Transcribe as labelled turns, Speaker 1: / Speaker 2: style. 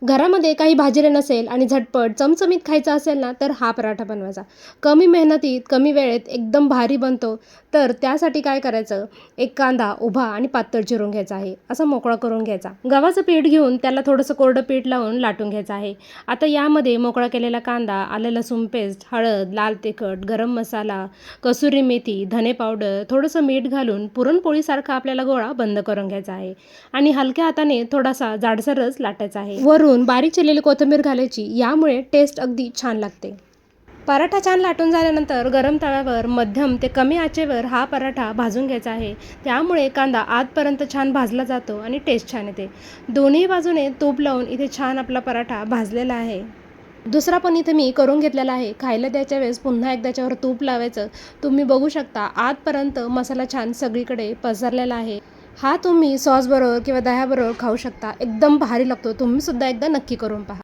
Speaker 1: घरामध्ये काही भाजीला नसेल आणि झटपट चमचमीत खायचा असेल ना, तर हा पराठा बनवायचा. कमी मेहनतीत, कमी वेळेत एकदम भारी बनतो. तर त्यासाठी काय करायचं, एक कांदा उभा आणि पातळ चिरून घ्यायचा आहे. असा मोकळा करून घ्यायचा. गव्हाचं पीठ घेऊन त्याला थोडंसं कोरडं पीठ लावून लाटून घ्यायचं आहे. आता यामध्ये मोकळा केलेला कांदा, आलं लसूण पेस्ट, हळद, लाल तिखट, गरम मसाला, कसुरी मेथी, धने पावडर, थोडंसं मीठ घालून पुरणपोळीसारखा आपल्याला गोळा बंद करून घ्यायचा आहे आणि हलक्या हाताने थोडासा जाडसरच लाटायचा आहे. वरून बारीक चिरलेली कोथिंबीर घालायची. यामुळे टेस्ट अगदी छान लागते. पराठा छान लाटून झाल्यानंतर गरम तव्यावर मध्यम ते कमी आचेवर हा पराठा भाजून घ्यायचा आहे. त्यामुळे कांदा आतपर्यंत छान भाजला जातो आणि टेस्ट छान येते. दोन्ही बाजूने तूप लावून इथे छान आपला पराठा भाजलेला आहे. दुसरा पण इथे मी करून घेतलेला आहे. खायला द्यायच्या वेळेस पुन्हा एकदा त्याच्यावर तूप लावायचं. तुम्ही बघू शकता आतपर्यंत मसाला छान सगळीकडे पसरलेला आहे. हा तुम्ही सॉसबरोबर किंवा दह्याबरोबर खाऊ शकता. एकदम भारी लागतो. तुम्ही सुद्धा एकदा नक्की करून पहा.